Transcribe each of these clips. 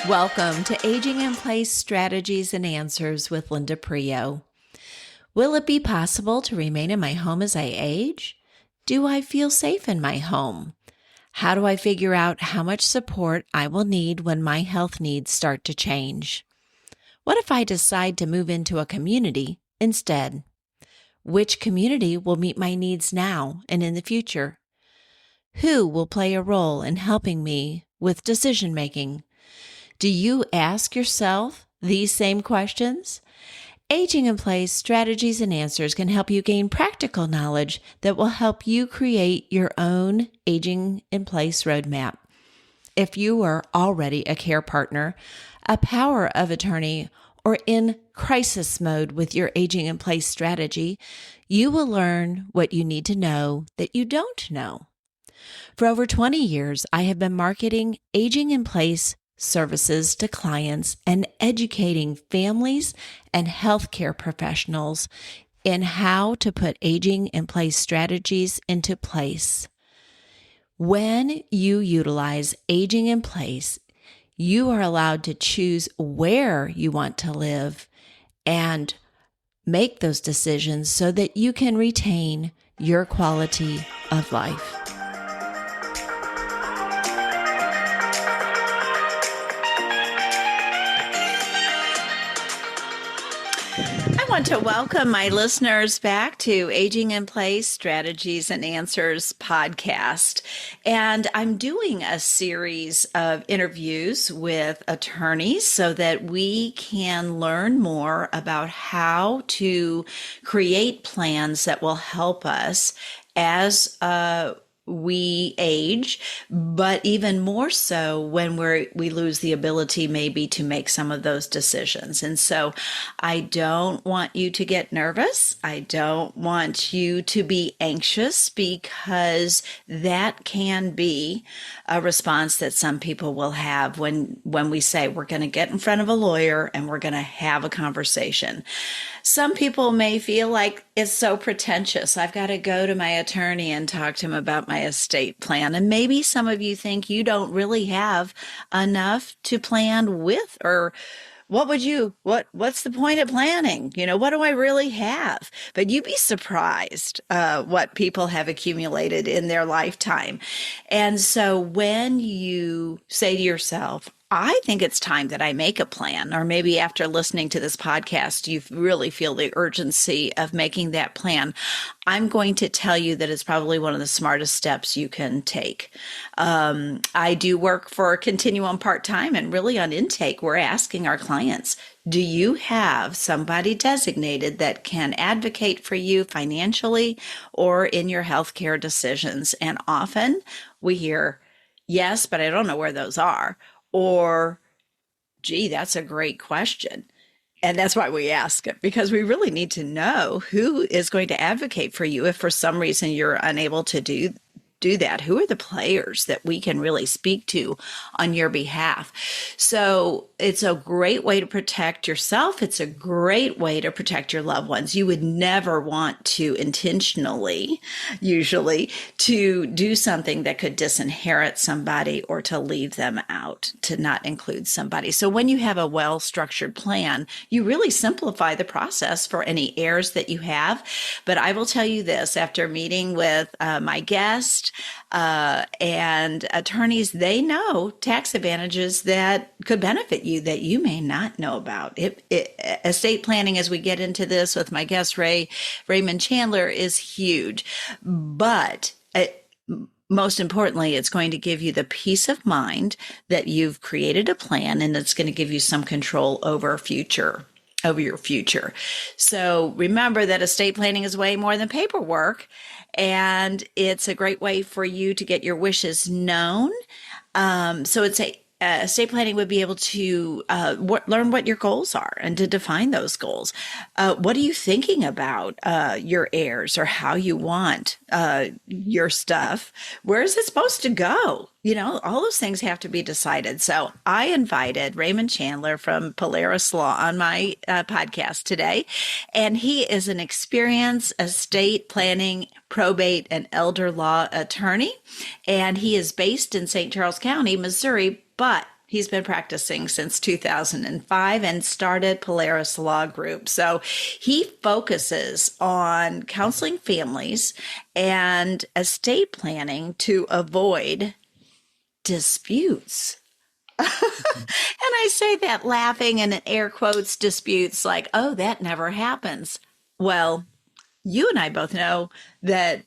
Welcome to Aging in Place Strategies and Answers with Linda Prio. Will it be possible to remain in my home as I age? Do I feel safe in my home? How do I figure out how much support I will need when my health needs start to change? What if I decide to move into a community instead? Which community will meet my needs now and in the future? Who will play a role in helping me with decision making? Do you ask yourself these same questions? Aging in Place Strategies and Answers can help you gain practical knowledge that will help you create your own Aging in Place roadmap. If you are already a care partner, a power of attorney, or in crisis mode with your Aging in Place strategy, you will learn what you need to know that you don't know. For over 20 years, I have been marketing Aging in Place services to clients and educating families and healthcare professionals in how to put aging in place strategies into place. When you utilize aging in place, you are allowed to choose where you want to live and make those decisions so that you can retain your quality of life. I want to welcome my listeners back to Aging in Place Strategies and Answers podcast. And I'm doing a series of interviews with attorneys so that we can learn more about how to create plans that will help us as we age, but even more so when we lose the ability maybe to make some of those decisions. And so I don't want you to get nervous. I don't want you to be anxious, because that can be a response that some people will have when we say we're going to get in front of a lawyer and we're going to have a conversation. Some people may feel like it's so pretentious. I've got to go to my attorney and talk to him about my estate plan. And maybe some of you think you don't really have enough to plan with, or what's the point of planning? What do I really have? But you'd be surprised what people have accumulated in their lifetime. And so when you say to yourself, I think it's time that I make a plan, or maybe after listening to this podcast, you really feel the urgency of making that plan, I'm going to tell you that it's probably one of the smartest steps you can take. I do work for Continuum part-time, and really on intake, we're asking our clients, do you have somebody designated that can advocate for you financially or in your healthcare decisions? And often we hear, yes, but I don't know where those are. Or, gee, that's a great question. And that's why we ask it, because we really need to know who is going to advocate for you if for some reason you're unable to do that. Who are the players that we can really speak to on your behalf? So it's a great way to protect yourself. It's a great way to protect your loved ones. You would never want to intentionally, usually, to do something that could disinherit somebody or to leave them out, to not include somebody. So when you have a well-structured plan, you really simplify the process for any heirs that you have. But I will tell you this, after meeting with my guest, and attorneys, they know tax advantages that could benefit you that you may not know about. Estate planning, as we get into this with my guest, Raymond Chandler, is huge. But most importantly, it's going to give you the peace of mind that you've created a plan, and it's going to give you some control over your future. So remember that estate planning is way more than paperwork, and it's a great way for you to get your wishes known. So it's estate planning would be able to learn what your goals are and to define those goals. What are you thinking about your heirs, or how you want your stuff? Where is it supposed to go? All those things have to be decided. So I invited Raymond Chandler from Polaris Law on my podcast today, and he is an experienced estate planning, probate, and elder law attorney, and he is based in St. Charles County, Missouri, but He's been practicing since 2005 and started Polaris Law Group. So he focuses on counseling families and estate planning to avoid disputes. And I say that laughing and in air quotes, disputes, like, oh, that never happens. Well, you and I both know that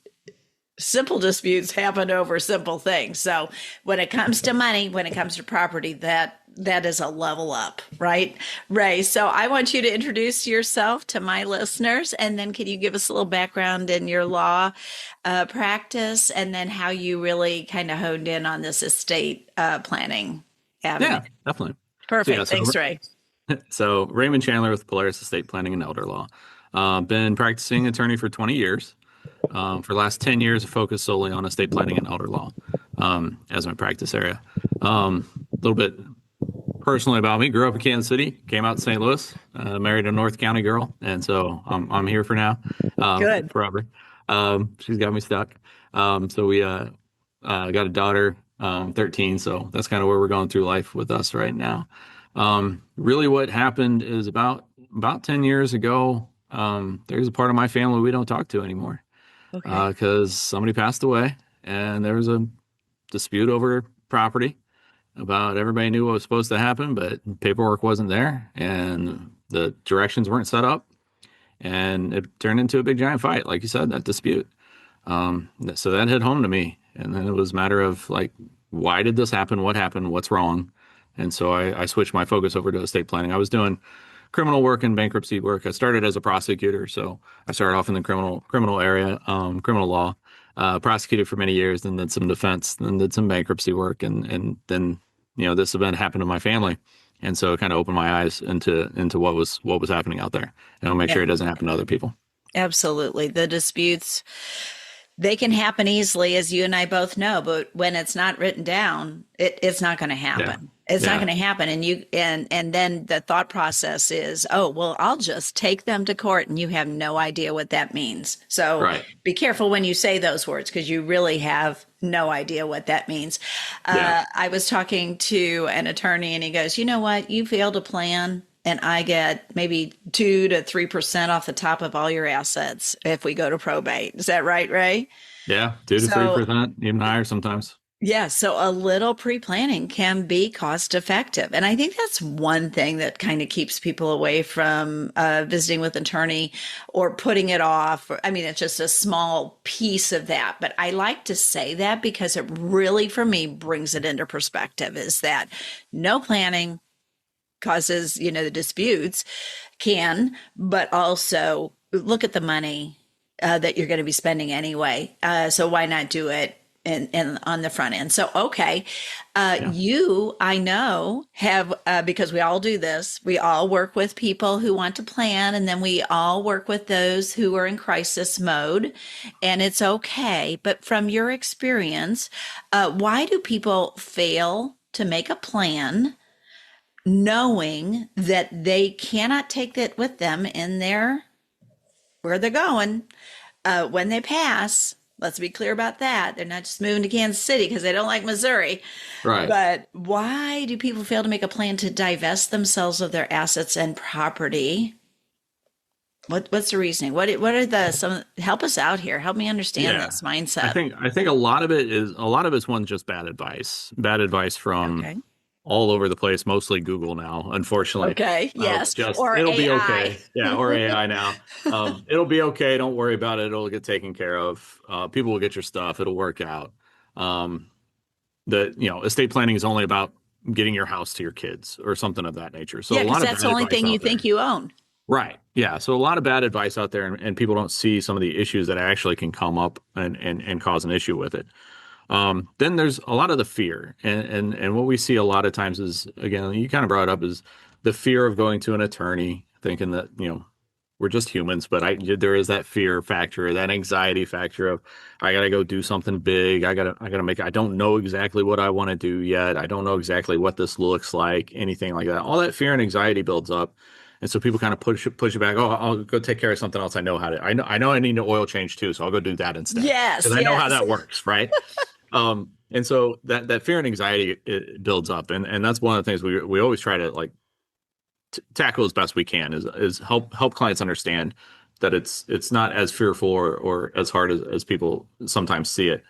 simple disputes happen over simple things. So when it comes to money, when it comes to property, that is a level up, right, Ray? So I want you to introduce yourself to my listeners, and then can you give us a little background in your law practice, and then how you really kind of honed in on this estate planning avenue? Yeah, definitely. Perfect. Thanks, Ray. So Raymond Chandler with Polaris Estate Planning and Elder Law. Been practicing attorney for 20 years. For the last 10 years, I focused solely on estate planning and elder law as my practice area. A little bit personally about me: grew up in Kansas City, came out to St. Louis, married a North County girl, and so I'm here for now. Good. Forever. She's got me stuck. So we got a daughter, 13. So that's kind of where we're going through life with us right now. Really, what happened is about 10 years ago. There's a part of my family we don't talk to anymore. Okay. Because somebody passed away and there was a dispute over property. About everybody knew what was supposed to happen, but paperwork wasn't there and the directions weren't set up, and it turned into a big giant fight, like you said, that dispute. So that hit home to me, and then it was a matter of like, why did this happen? What happened? What's wrong? And so I switched my focus over to estate planning. I was doing criminal work and bankruptcy work. I started as a prosecutor, so I started off in the criminal area, criminal law. Prosecuted for many years, then did some defense, then did some bankruptcy work, and then this event happened to my family, and so it kind of opened my eyes into what was happening out there, and I'll make sure it doesn't happen to other people. Absolutely, the disputes, they can happen easily, as you and I both know, but when it's not written down, it's not going to happen. Yeah. It's not going to happen. And then the thought process is, oh, well, I'll just take them to court, and you have no idea what that means. So Be careful when you say those words, because you really have no idea what that means. I was talking to an attorney, and he goes, you know what? You failed to plan, and I get maybe 2 to 3% off the top of all your assets if we go to probate. Is that right, Ray? Yeah, 2 to 3%, even higher sometimes. Yeah, so a little pre-planning can be cost effective. And I think that's one thing that kind of keeps people away from visiting with an attorney or putting it off. I mean, it's just a small piece of that. But I like to say that because it really, for me, brings it into perspective, is that no planning causes, the disputes but also look at the money that you're going to be spending anyway. So why not do it and on the front end? So, okay. You, I know, have, because we all do this, we all work with people who want to plan, and then we all work with those who are in crisis mode, and it's okay. But from your experience, why do people fail to make a plan knowing that they cannot take that with them in where they're going when they pass? Let's be clear about that. They're not just moving to Kansas City because they don't like Missouri. Right. But why do people fail to make a plan to divest themselves of their assets and property? What's the reasoning? What are help us out here. Help me understand this mindset. I think a lot of it's one, just bad advice. Bad advice from all over the place, mostly Google now, unfortunately. Okay. Yes. Or it'll AI. Be okay. Yeah. Or AI now. It'll be okay. Don't worry about it. It'll get taken care of. People will get your stuff. It'll work out. Estate planning is only about getting your house to your kids or something of that nature. So because that's the only thing you think you own. Right. Yeah. So a lot of bad advice out there, and people don't see some of the issues that actually can come up and cause an issue with it. Then there's a lot of the fear, and what we see a lot of times is, again, you kind of brought it up, is the fear of going to an attorney, thinking that, we're just humans, but there is that fear factor, that anxiety factor of, I got to go do something big. I don't know exactly what I want to do yet. I don't know exactly what this looks like, anything like that. All that fear and anxiety builds up. And so people kind of push it back. Oh, I'll go take care of something else. I know how to. I know I need an oil change too, so I'll go do that instead. Yes, because I know how that works, right? And so that fear and anxiety, it builds up, and that's one of the things we always try to like tackle as best we can is help clients understand that it's not as fearful or as hard as people sometimes see it.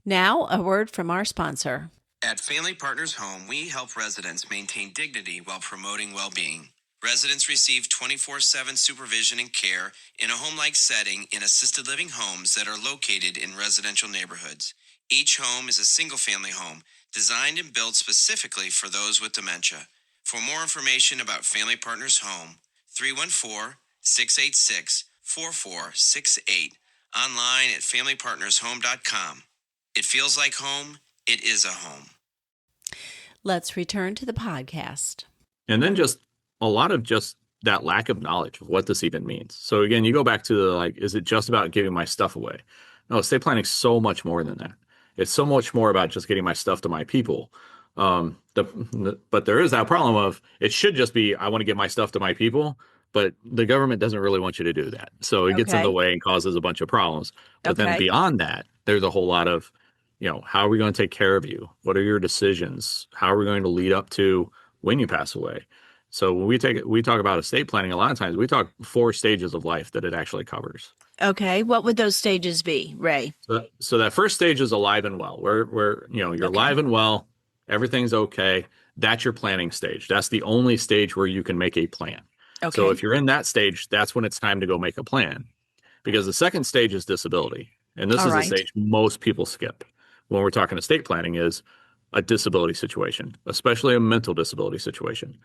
Now, a word from our sponsor. At Family Partners Home, we help residents maintain dignity while promoting well-being. Residents receive 24/7 supervision and care in a home-like setting in assisted living homes that are located in residential neighborhoods. Each home is a single-family home designed and built specifically for those with dementia. For more information about Family Partners Home, 314-686-4468, online at familypartnershome.com. It feels like home. It is a home. Let's return to the podcast. And then just a lot of just that lack of knowledge of what this even means. So again, you go back to the like, is it just about giving my stuff away? No, estate planning is so much more than that. It's so much more about just getting my stuff to my people. But there is that problem of it should just be, I want to get my stuff to my people, but the government doesn't really want you to do that. So it gets in the way and causes a bunch of problems. But then beyond that, there's a whole lot of, how are we going to take care of you? What are your decisions? How are we going to lead up to when you pass away? So when we talk about estate planning, a lot of times we talk 4 stages of life that it actually covers. Okay. What would those stages be, Ray? So that first stage is alive and well, where you're alive and well, everything's okay. That's your planning stage. That's the only stage where you can make a plan. Okay. So if you're in that stage, that's when it's time to go make a plan. Because the second stage is disability. And this is the stage most people skip when we're talking estate planning, is a disability situation, especially a mental disability situation.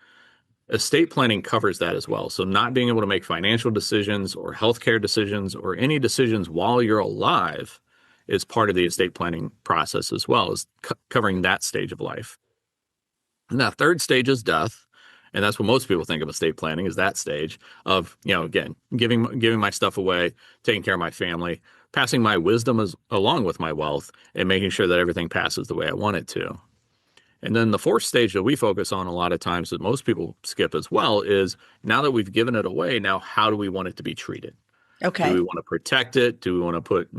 Estate planning covers that as well. So not being able to make financial decisions or healthcare decisions or any decisions while you're alive is part of the estate planning process as well, as covering that stage of life. And that third stage is death. And that's what most people think of estate planning, is that stage of, again, giving my stuff away, taking care of my family, passing my wisdom along with my wealth, and making sure that everything passes the way I want it to. And then the fourth stage that we focus on a lot of times that most people skip as well is, now that we've given it away, now how do we want it to be treated? Okay. Do we want to protect it? Do we want to put,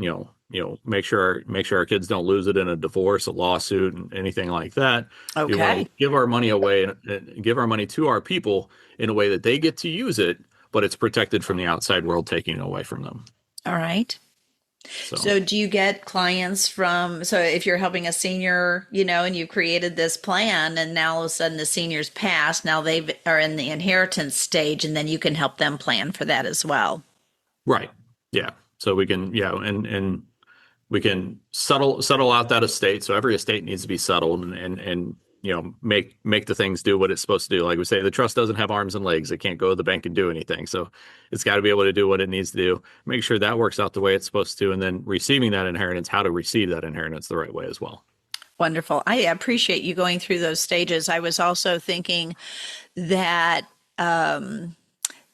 make sure our kids don't lose it in a divorce, a lawsuit, and anything like that? Okay. Do we want to give our money away and give our money to our people in a way that they get to use it, but it's protected from the outside world taking it away from them? All right. So do you get clients so if you're helping a senior, and you've created this plan, and now all of a sudden the senior's passed, now they are in the inheritance stage, and then you can help them plan for that as well. Right. Yeah. So we can, and we can settle out that estate. So every estate needs to be settled and make the things do what it's supposed to do. Like we say, the trust doesn't have arms and legs. It can't go to the bank and do anything. So it's got to be able to do what it needs to do, make sure that works out the way it's supposed to, and then receiving that inheritance, how to receive that inheritance the right way as well. Wonderful. I appreciate you going through those stages. I was also thinking that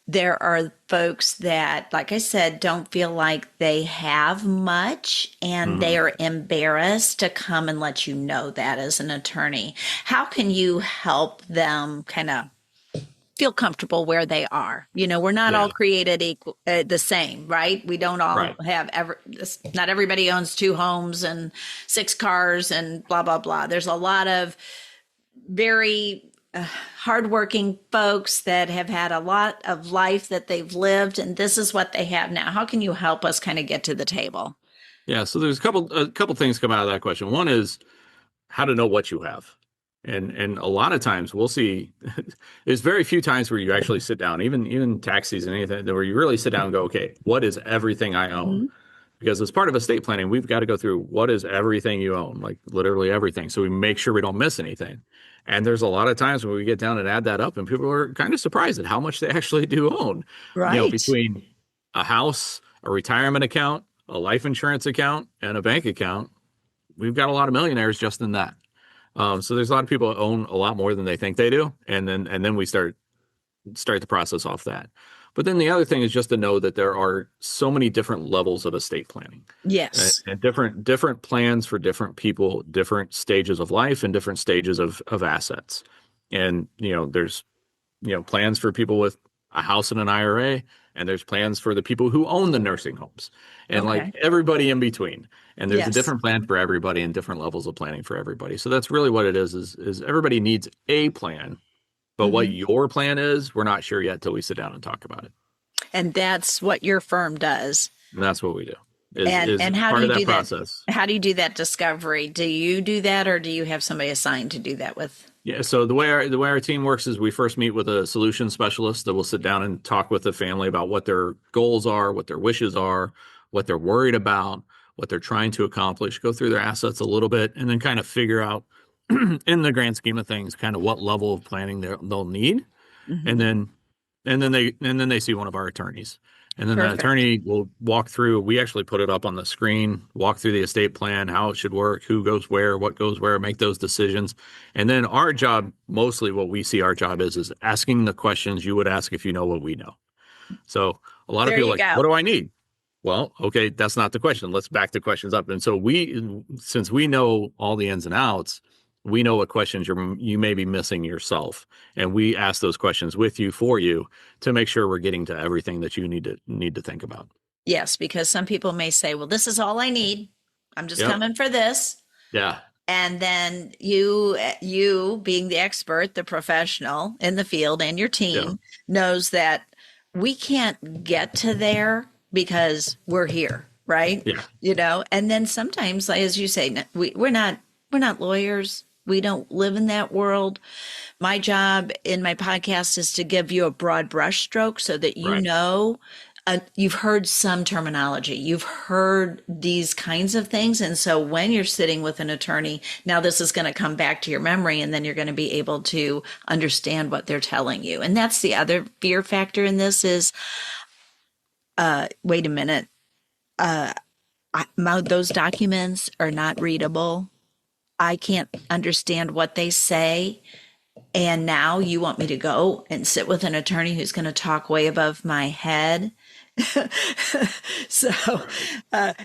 there are folks that, like I said, don't feel like they have much, and they are embarrassed to come and let you know that as an attorney. How can you help them kind of feel comfortable where they are? We're not all created equal, the same, right? We don't all have not everybody owns 2 homes and 6 cars and blah, blah, blah. There's a lot of very hardworking folks that have had a lot of life that they've lived, and this is what they have now. How can you help us kind of get to the table? Yeah, so there's a couple things come out of that question. One is how to know what you have, and a lot of times we'll see. There's very few times where you actually sit down, even tax season, anything, where you really sit down and go, okay, what is everything I own? Because as part of estate planning, we've got to go through what is everything you own, like literally everything. So we make sure we don't miss anything. And there's a lot of times when we get down and add that up, and people are kind of surprised at how much they actually do own. Right. Between a house, a retirement account, a life insurance account, and a bank account, we've got a lot of millionaires just in that. So there's a lot of people that own a lot more than they think they do. And then we start the process off that. But then the other thing is just to know that there are so many different levels of estate planning. Yes. And different plans for different people, different stages of life, and different stages of assets. And, there's, plans for people with a house in an IRA, and there's plans for the people who own the nursing homes, and like Okay. everybody in between. And there's a Yes. different plan for everybody and different levels of planning for everybody. So that's really what it is everybody needs a plan, but what Hmm. your plan is, we're not sure yet till we sit down and talk about it. And that's what your firm does. And that's what we do. Is And how do part you of that do that? process. How do you do that discovery? Do you do that, or do you have somebody assigned to do that with? Yeah, so the way our team works is we first meet with a solution specialist that will sit down and talk with the family about what their goals are, what their wishes are, what they're worried about, what they're trying to accomplish, go through their assets a little bit, and then kind of figure out in the grand scheme of things kind of what level of planning they'll need. And Mhm. then and then they see one of our attorneys. And then the Perfect. attorney will walk through. We actually put it up on the screen, walk through the estate plan, how it should work, who goes where, what goes where, make those decisions. And then our job, mostly what we see our job is asking the questions you would ask if you know what we know. So a lot of There people are you like, go. what do I need? Well, okay, that's not the question. Let's back the questions up. And so since we know all the ins and outs, we know what questions you may be missing yourself, and we ask those questions with you for you to make sure we're getting to everything that you need to think about. Yes, because some people may say, well, this is all I need. I'm just Yep. coming for this. Yeah. And then you being the expert, the professional in the field, and your Yeah. team knows that we can't get to there because we're here, right? Yeah. And then sometimes, like, as you say, we're not lawyers. We don't live in that world. My job in my podcast is to give you a broad brush stroke so that Right. you've heard some terminology, you've heard these kinds of things. And so when you're sitting with an attorney, now this is going to come back to your memory, and then you're going to be able to understand what they're telling you. And that's the other fear factor in this is, wait a minute, those documents are not readable. I can't understand what they say. And now you want me to go and sit with an attorney who's going to talk way above my head. So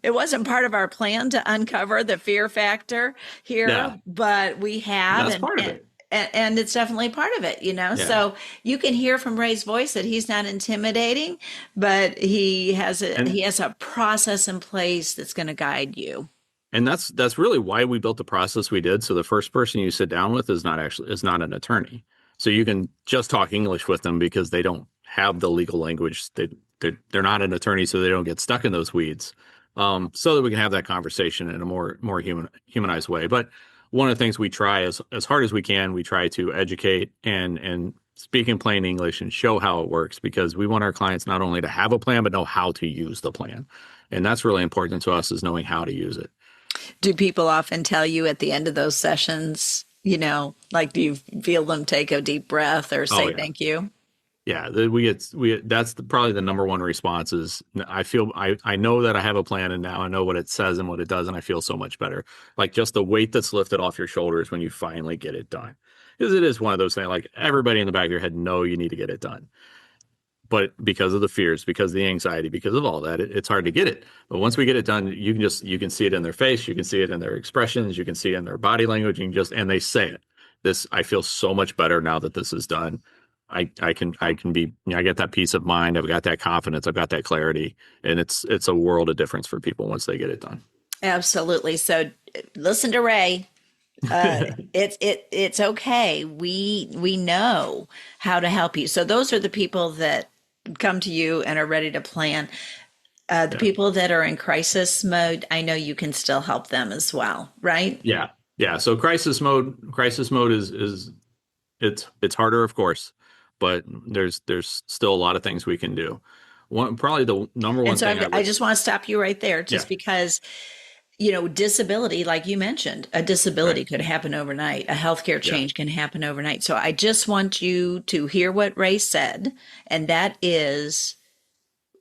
it wasn't part of our plan to uncover the fear factor here, Yeah. but we have, That's part of it. and it's definitely part of it, Yeah. So you can hear from Ray's voice that he's not intimidating, but he has a process in place that's going to guide you. And that's really why we built the process we did. So the first person you sit down with is not an attorney. So you can just talk English with them because they don't have the legal language. They're not an attorney, so they don't get stuck in those weeds. So that we can have that conversation in a more humanized way. But one of the things we try as hard as we can, we try to educate and speak in plain English and show how it works, because we want our clients not only to have a plan, but know how to use the plan. And that's really important to us, is knowing how to use it. Do people often tell you at the end of those sessions, like, do you feel them take a deep breath or say yeah. thank you? Yeah, that's probably the number one response is I know that I have a plan, and now I know what it says and what it does, and I feel so much better. Like, just the weight that's lifted off your shoulders when you finally get it done. Because it is one of those things, like, everybody in the back of your head know you need to get it done. But because of the fears, because of the anxiety, because of all that, it's hard to get it. But once we get it done, you can see it in their face, you can see it in their expressions, you can see it in their body language, and they say it. I feel so much better now that this is done. I can be, I get that peace of mind. I've got that confidence. I've got that clarity, and it's a world of difference for people once they get it done. Absolutely. So listen to Ray. It's okay. We know how to help you. So those are the people that come to you and are ready to plan. The people that are in crisis mode, I know you can still help them as well, right? Yeah. So crisis mode is it's harder, of course, but there's still a lot of things we can do. Probably the number one And so thing I just want to stop you right there, just because, disability, like you mentioned, a disability could happen overnight. A healthcare change can happen overnight. So I just want you to hear what Ray said, and that is,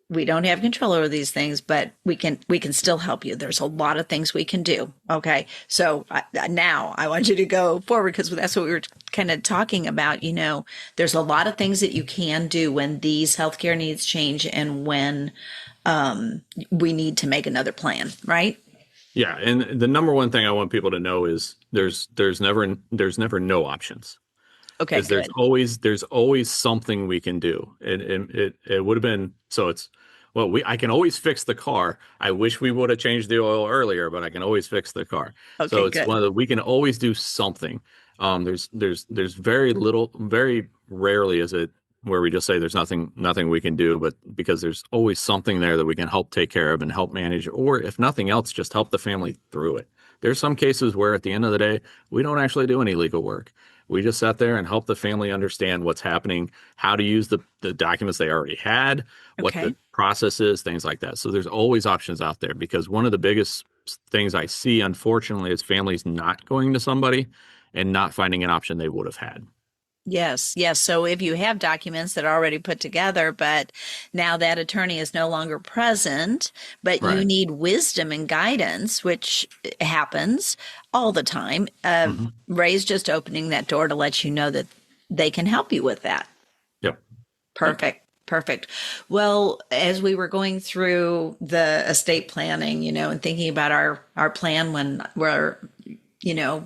we don't have control over these things, but we can still help you. There's a lot of things we can do. Okay. So now I want you to go forward, because that's what we were kind of talking about. There's a lot of things that you can do when these healthcare needs change, and when we need to make another plan, right? Yeah. And the number one thing I want people to know is there's never no options. Okay, is good. there's always something we can do. And it would have been so it's well, I can always fix the car. I wish we would have changed the oil earlier, but I can always fix the car. So Okay, it's good. one of the we can always do something. There's very little, very rarely is it where we just say there's nothing we can do, but because there's always something there that we can help take care of and help manage, or if nothing else, just help the family through it. There's some cases where at the end of the day, we don't actually do any legal work. We just sat there and help the family understand what's happening, how to use the documents they already had, what Okay. the process is, things like that. So there's always options out there because one of the biggest things I see, unfortunately, is families not going to somebody and not finding an option they would have had. Yes, yes. So if you have documents that are already put together, but now that attorney is no longer present, but you Right. need wisdom and guidance, which happens all the time, Hmm. Ray's just opening that door to let you know that they can help you with that. Yep. Yep. Perfect. Perfect. Well, as we were going through the estate planning, and thinking about our plan when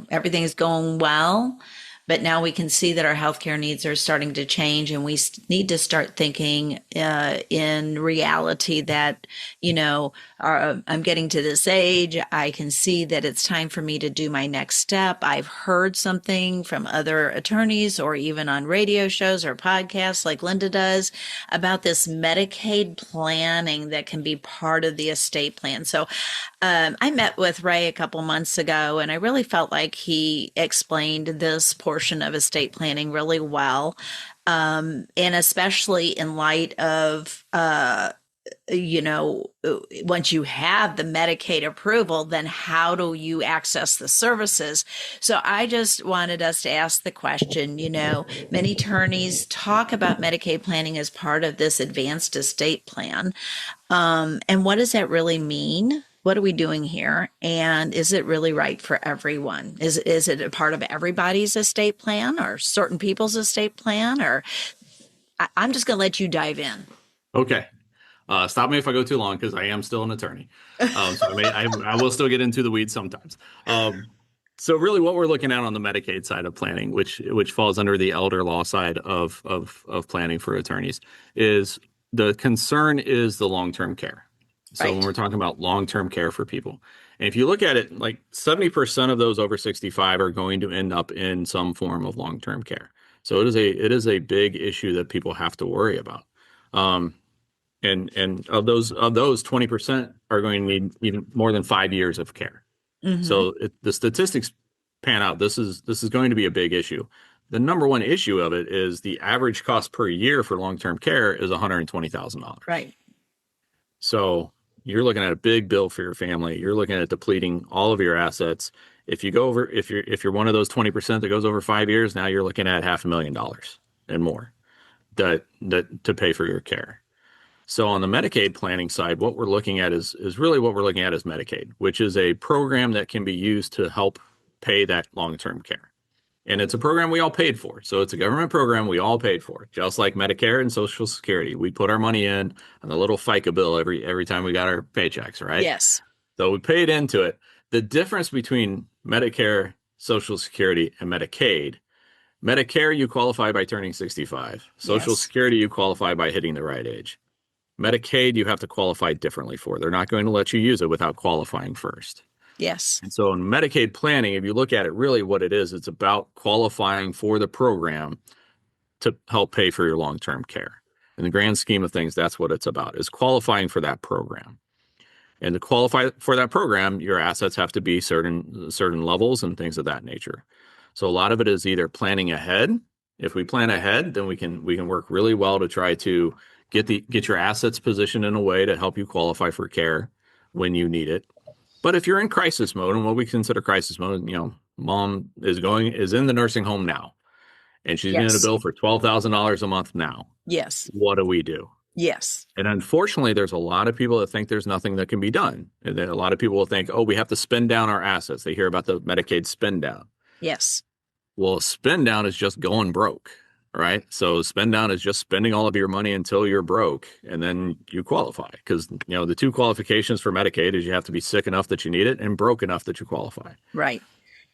everything is going well, but now we can see that our healthcare needs are starting to change, and we need to start thinking in reality that, I'm getting to this age. I can see that it's time for me to do my next step. I've heard something from other attorneys or even on radio shows or podcasts like Linda does about this Medicaid planning that can be part of the estate plan. So I met with Ray a couple months ago, and I really felt like he explained this portion of estate planning really well. And especially in light of, once you have the Medicaid approval, then how do you access the services? So I just wanted us to ask the question, many attorneys talk about Medicaid planning as part of this advanced estate plan. And what does that really mean? What are we doing here? And is it really right for everyone? Is it a part of everybody's estate plan or certain people's estate plan? Or I'm just going to let you dive in. Okay. Stop me if I go too long because I am still an attorney. So I will still get into the weeds sometimes. So really what we're looking at on the Medicaid side of planning, which falls under the elder law side of planning for attorneys, is the concern is the long-term care. So when Right. we're talking about long-term care for people, and if you look at it, like 70% of those over 65 are going to end up in some form of long-term care. So it is a big issue that people have to worry about. And of those 20% are going to need even more than 5 years of care. Mm-hmm. So the statistics pan out. This is going to be a big issue. The number one issue of it is the average cost per year for long-term care is $120,000. Right. So you're looking at a big bill for your family. You're looking at depleting all of your assets. If you're one of those 20% that goes over 5 years, now you're looking at $500,000 and more that to pay for your care. So on the Medicaid planning side, what we're looking at is really what we're looking at is Medicaid, which is a program that can be used to help pay that long-term care. And it's a program we all paid for. So it's a government program we all paid for, just like Medicare and Social Security. We put our money in on the little FICA bill every time we got our paychecks, right? Yes. So we paid into it. The difference between Medicare, Social Security, and Medicare, you qualify by turning 65. Social Yes. Security, you qualify by hitting the right age. Medicaid, you have to qualify differently for. They're not going to let you use it without qualifying first. Yes. And so in Medicaid planning, if you look at it, really what it is, it's about qualifying for the program to help pay for your long-term care. In the grand scheme of things, that's what it's about, is qualifying for that program. And to qualify for that program, your assets have to be certain levels and things of that nature. So a lot of it is either planning ahead. If we plan ahead, then we can work really well to try to get your assets positioned in a way to help you qualify for care when you need it. But if you're in crisis mode, and what we consider crisis mode, mom is in the nursing home now, and she's getting a Yes. bill for $12,000 a month now. Yes. What do we do? Yes. And unfortunately, there's a lot of people that think there's nothing that can be done. And then a lot of people will think, oh, we have to spend down our assets. They hear about the Medicaid spend down. Yes. Well, spend down is just going broke, right? So spend down is just spending all of your money until you're broke, and then you qualify. Because, the two qualifications for Medicaid is you have to be sick enough that you need it and broke enough that you qualify. Right.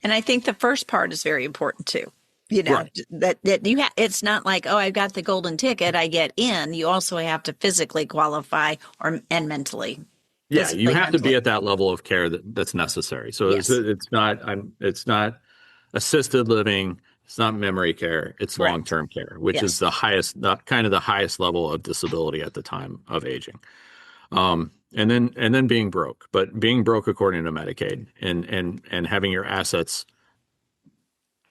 And I think the first part is very important too. You know, Right. that you it's not like, oh, I've got the golden ticket, I get in. You also have to physically qualify and mentally, Yeah, you physically, have to be mentally. at that level of care that's necessary. So Yes. it's not assisted living, it's not memory care, it's Correct. long-term care, which is Yes. kind of the highest level of disability at the time of aging. And then being broke, but being broke according to Medicaid and having your assets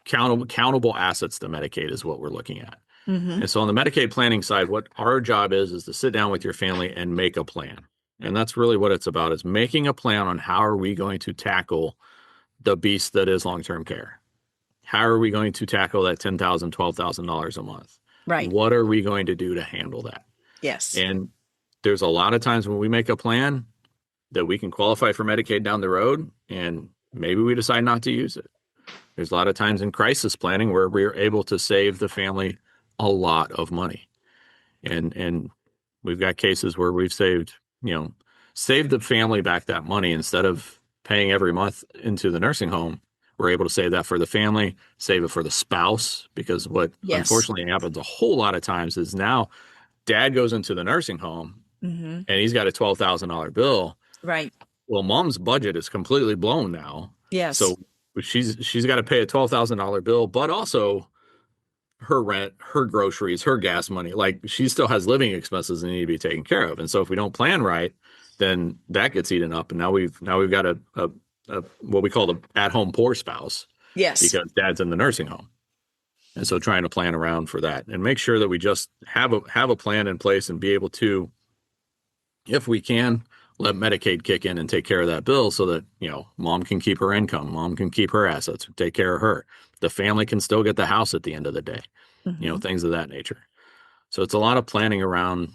countable assets to Medicaid is what we're looking at. Mm-hmm. And so on the Medicaid planning side, what our job is to sit down with your family and make a plan. And that's really what it's about, is making a plan on how are we going to tackle the beast that is long-term care. How are we going to tackle that $10,000, $12,000 a month? Right. What are we going to do to handle that? Yes. And there's a lot of times when we make a plan that we can qualify for Medicaid down the road, and maybe we decide not to use it. There's a lot of times in crisis planning where we're able to save the family a lot of money. And we've got cases where we've saved the family back that money instead of paying every month into the nursing home. We're able to save that for the family, save it for the spouse, because what Yes. unfortunately happens a whole lot of times is now dad goes into the nursing home Mm-hmm. and he's got a $12,000 bill. Right. Well, mom's budget is completely blown now. Yes. So she's got to pay a $12,000 bill, but also her rent, her groceries, her gas money. Like, she still has living expenses that need to be taken care of. And so if we don't plan right, then that gets eaten up. And now we've got a what we call the at-home poor spouse, Yes. because dad's in the nursing home. And so trying to plan around for that and make sure that we just have a plan in place and be able to, if we can, let Medicaid kick in and take care of that bill so that, mom can keep her income, mom can keep her assets, take care of her. The family can still get the house at the end of the day, Mm-hmm. things of that nature. So it's a lot of planning around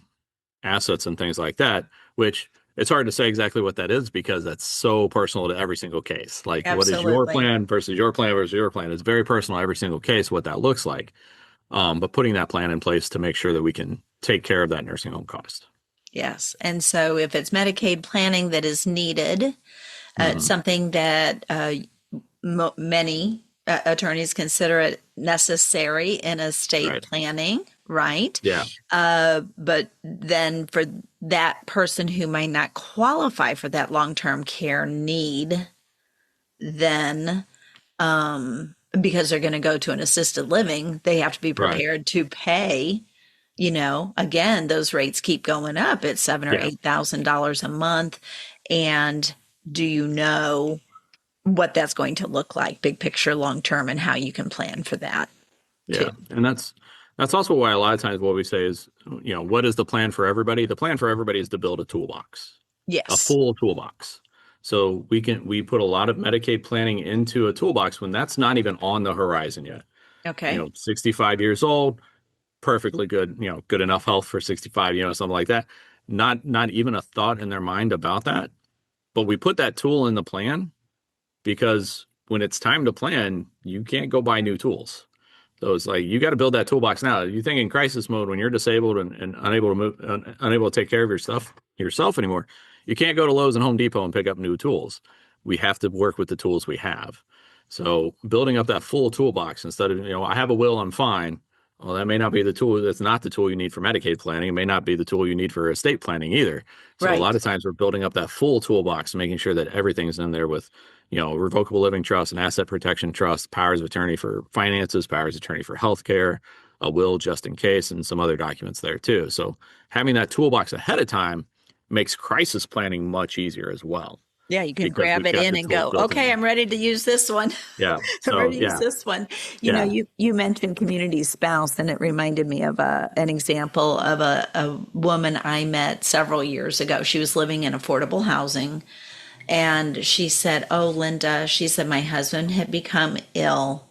assets and things like that, which it's hard to say exactly what that is because that's so personal to every single case. Like, what is your Absolutely. plan versus your plan versus your plan? It's very personal every single case what that looks like. But putting that plan in place to make sure that we can take care of that nursing home cost. Yes. And so if it's Medicaid planning that is needed, it's something that many attorneys consider it necessary in estate Right. planning, right? Yeah. But then for that person who might not qualify for that long-term care need, then because they're going to go to an assisted living, they have to be Right. prepared to pay. Again, those rates keep going up. It's $7,000 or Yeah. $8,000 a month. And do you know what that's going to look like, big picture, long term, and how you can plan for that? Yeah. And that's also why a lot of times what we say is, what is the plan for everybody? The plan for everybody is to build a toolbox, a Yes. full toolbox. So we put a lot of Medicaid planning into a toolbox when that's not even on the horizon yet. Okay. 65 years old, perfectly good, good enough health for 65, something like that. Not even a thought in their mind about that. But we put that tool in the plan because when it's time to plan, you can't go buy new tools. So it's like, you got to build that toolbox now. You think in crisis mode, when you're disabled and unable to move, unable to take care of your stuff yourself anymore, you can't go to Lowe's and Home Depot and pick up new tools. We have to work with the tools we have. So building up that full toolbox instead of, I have a will, I'm fine. Well, that may not be the tool. That's not the tool you need for Medicaid planning. It may not be the tool you need for estate planning either. So a lot Right. of times we're building up that full toolbox, making sure that everything's in there with, revocable living trust and asset protection trust, powers of attorney for finances, powers of attorney for healthcare, a will just in case, and some other documents there too. So having that toolbox ahead of time makes crisis planning much easier as well, Yeah, you can because grab we've it got in the and tools go, built okay, in. I'm ready to use this one. Yeah. I'm So ready to use this one. Yeah. You mentioned community spouse, and it reminded me of an example of a woman I met several years ago. She was living in affordable housing. And she said, oh, Linda, she said, my husband had become ill,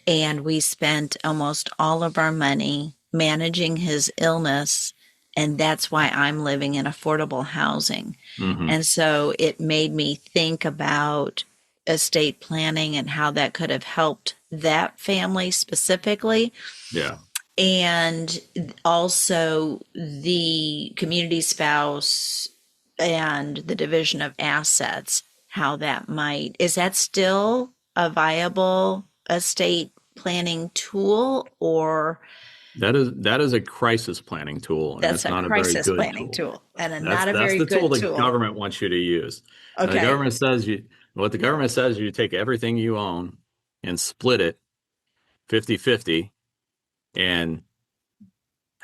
and we spent almost all of our money managing his illness. And that's why I'm living in affordable housing. hmm And so it made me think about estate planning and how that could have helped that family specifically. Yeah. And also the community spouse and the division of assets, how that might, is that still a viable estate planning tool, or That is a crisis planning tool, and that's it's a not a very crisis good planning tool. tool and That's not a very the tool good the tool? government wants you to use. Now, the Okay. government says what the government says, you take everything you own and split it 50-50, and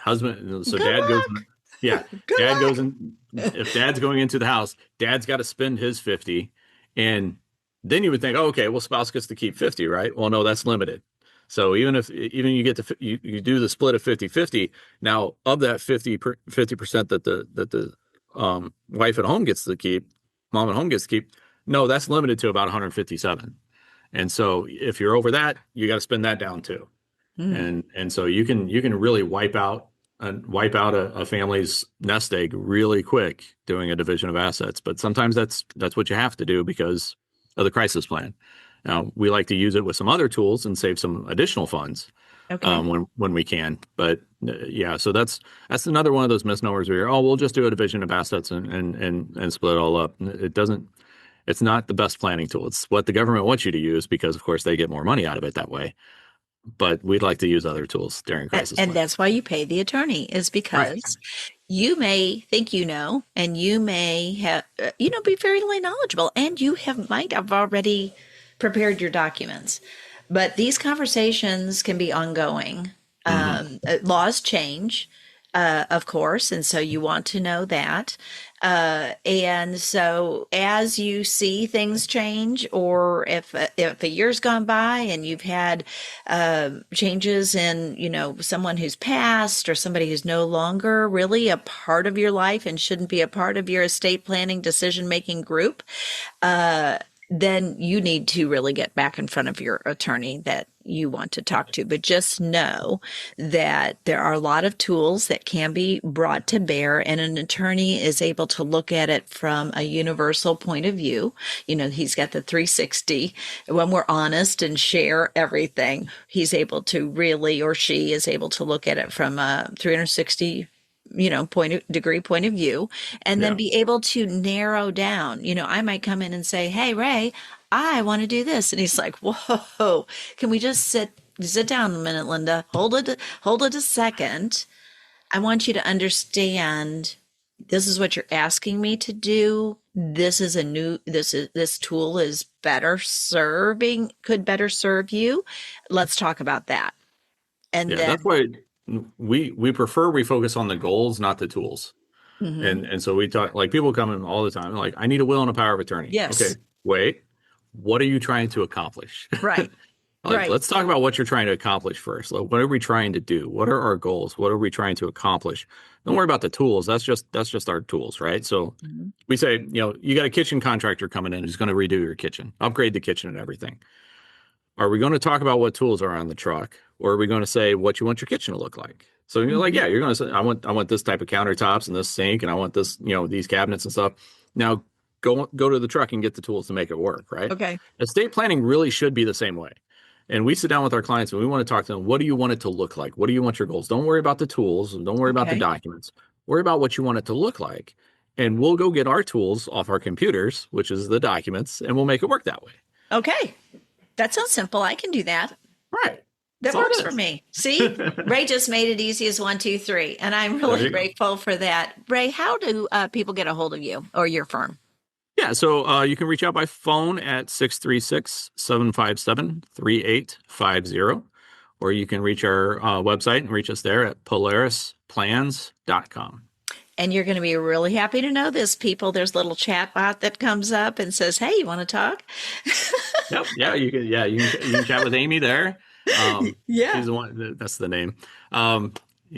so Good dad goes luck. yeah, Good dad goes luck. in. If dad's going into the house, dad's got to spend his 50, and then you would think, oh, okay, well, spouse gets to keep 50, right? Well, no, that's limited. So even you get to you do the split of 50-50, now of that 50% that the wife at home gets to keep, mom at home gets to keep, no, that's limited to about 157. And so if you're over that, you got to spend that down too. Hmm. And so you can really wipe out a family's nest egg really quick doing a division of assets. But sometimes that's what you have to do because of the crisis plan. Now we like to use it with some other tools and save some additional funds Okay. when we can. But yeah, so that's another one of those misnomers where we'll just do a division of assets and split it all up. It doesn't. It's not the best planning tool. It's what the government wants you to use because, of course, they get more money out of it that way. But we'd like to use other tools during crisis And plan. that's why you pay the attorney, is Right. because you may think you know, and you may have, be fairly knowledgeable, and you might have already prepared your documents. But these conversations can be ongoing. Hmm. Laws change, of course, and so you want to know that. And so as you see things change, or if a year's gone by and you've had changes in, someone who's passed or somebody who's no longer really a part of your life and shouldn't be a part of your estate planning decision making group, then you need to really get back in front of your attorney that you want to talk to. But just know that there are a lot of tools that can be brought to bear, and an attorney is able to look at it from a universal point of view. He's got the 360. When we're honest and share everything, he's able to really, or she is able to look at it from a 360 point of view, and then Yeah. be able to narrow down. I might come in and say, hey, Ray, I want to do this. And he's like, whoa, can we just sit down a minute, Linda? Hold it a second. I want you to understand this is what you're asking me to do. This tool is could better serve you. Let's talk about that. And Yeah. That's then, why we focus on the goals, not the tools. mhm, And so we talk, like, people come in all the time like, I need a will and a power of attorney. Okay, yes, wait, what are you trying to accomplish? right, Like, right. let's talk about what you're trying to accomplish first. Like, what are we trying to do? What are our goals? What are we trying to accomplish? Don't worry about the tools. That's just our tools, right? So Mhm. we say, you got a kitchen contractor coming in who's going to redo your kitchen, upgrade the kitchen and everything. Are we going to talk about what tools are on the truck, or are we going to say what you want your kitchen to look like? So you're like, Mhm. yeah, you're going to say, I want this type of countertops and this sink, and I want this, these cabinets and stuff. Now go to the truck and get the tools to make it work, right? Okay. Estate planning really should be the same way. And we sit down with our clients and we want to talk to them. What do you want it to look like? What do you want your goals? Don't worry about the tools and don't worry about the Okay. documents. Worry about what you want it to look like. And we'll go get our tools off our computers, which is the documents, and we'll make it work that way. Okay. That sounds simple. I can do that. Right. That That's all works it for is. me. See, Ray just made it easy as 1, 2, 3. And I'm There really you go. grateful for that. Ray, how do people get a hold of you or your firm? Yeah, so you can reach out by phone at 636-757-3850, or you can reach our website and reach us there at polarisplans.com. And you're going to be really happy to know this, people. There's a little chat bot that comes up and says, hey, you want to talk? Yep, you can chat with Amy there. Yeah. She's the one, that's the name. You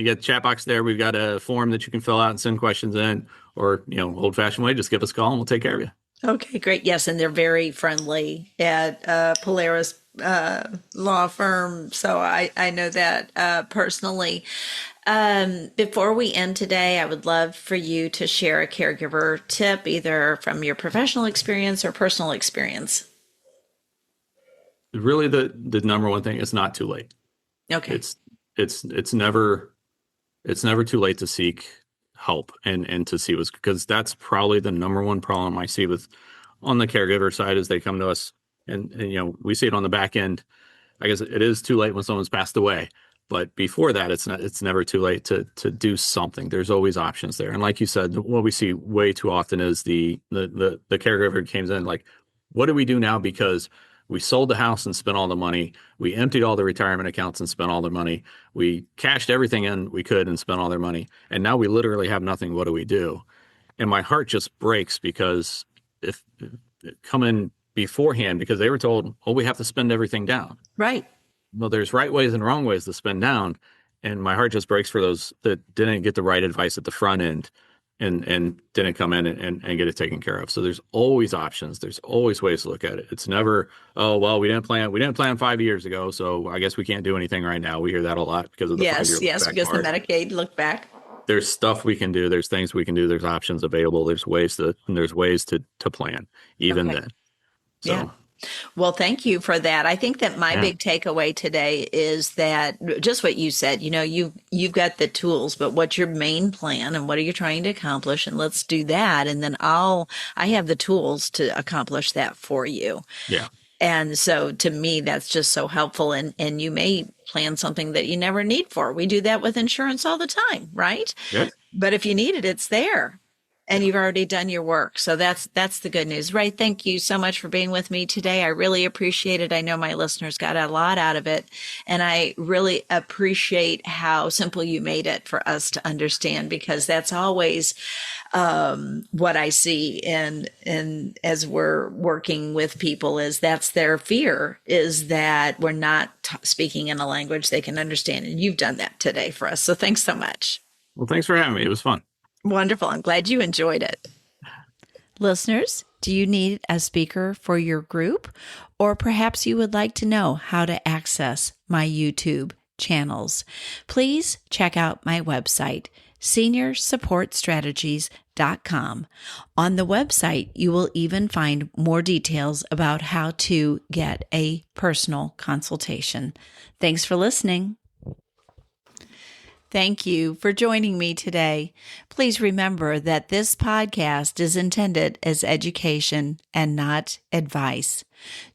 get the chat box there. We've got a form that you can fill out and send questions in, or, old-fashioned way, just give us a call and we'll take care of you. Okay, great. Yes, and they're very friendly at Polaris law firm. So I know that personally. Before we end today, I would love for you to share a caregiver tip, either from your professional experience or personal experience. Really, the number one thing is not too late. Okay. It's never too late to seek help and to see what's, because that's probably the number one problem I see with on the caregiver side is they come to us and we see it on the back end. I guess it is too late when someone's passed away. But before that, it's never too late to do something. There's always options there. And like you said, what we see way too often is the caregiver comes in like, what do we do now? Because we sold the house and spent all the money. We emptied all the retirement accounts and spent all the money. We cashed everything in we could and spent all their money. And now we literally have nothing. What do we do? And my heart just breaks because if come in beforehand, because they were told, oh, we have to spend everything down. Right. Well, there's right ways and wrong ways to spend down. And my heart just breaks for those that didn't get the right advice at the front end and didn't come in and get it taken care of. So there's always options. There's always ways to look at it. It's never, oh, well, we didn't plan 5 years ago, so I guess we can't do anything right now. We hear that a lot because of the 5-year Yes, look back because part. the Medicaid look back. There's stuff we can do. There's things we can do. There's options available. There's ways to plan even then. So. Yeah. Well, thank you for that. I think that my big takeaway today is that just what you said, you've got the tools, but what's your main plan and what are you trying to accomplish? And let's do that. And then I have the tools to accomplish that for you. Yeah. And so to me, that's just so helpful. And you may plan something that you never need for. We do that with insurance all the time, right? Yeah. But if you need it, it's there. And you've already done your work. So that's the good news. Ray, thank you so much for being with me today. I really appreciate it. I know my listeners got a lot out of it. And I really appreciate how simple you made it for us to understand, because that's always what I see. And as we're working with people is that's their fear, is that we're not speaking in a language they can understand. And you've done that today for us. So thanks so much. Well, thanks for having me. It was fun. Wonderful. I'm glad you enjoyed it. Listeners, do you need a speaker for your group? Or perhaps you would like to know how to access my YouTube channels? Please check out my website, seniorsupportstrategies.com. On the website, you will even find more details about how to get a personal consultation. Thanks for listening. Thank you for joining me today. Please remember that this podcast is intended as education and not advice.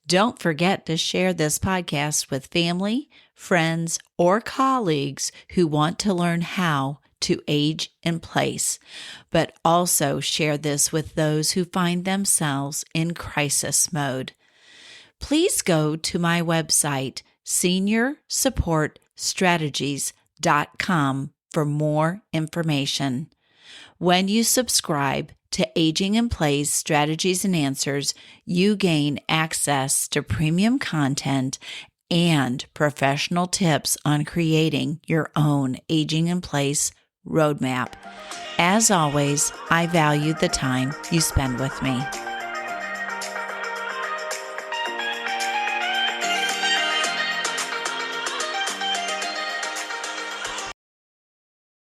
Don't forget to share this podcast with family, friends, or colleagues who want to learn how to age in place, but also share this with those who find themselves in crisis mode. Please go to my website, seniorsupportstrategies.com for more information. When you subscribe to Aging in Place Strategies and Answers, you gain access to premium content and professional tips on creating your own Aging in Place roadmap. As always, I value the time you spend with me.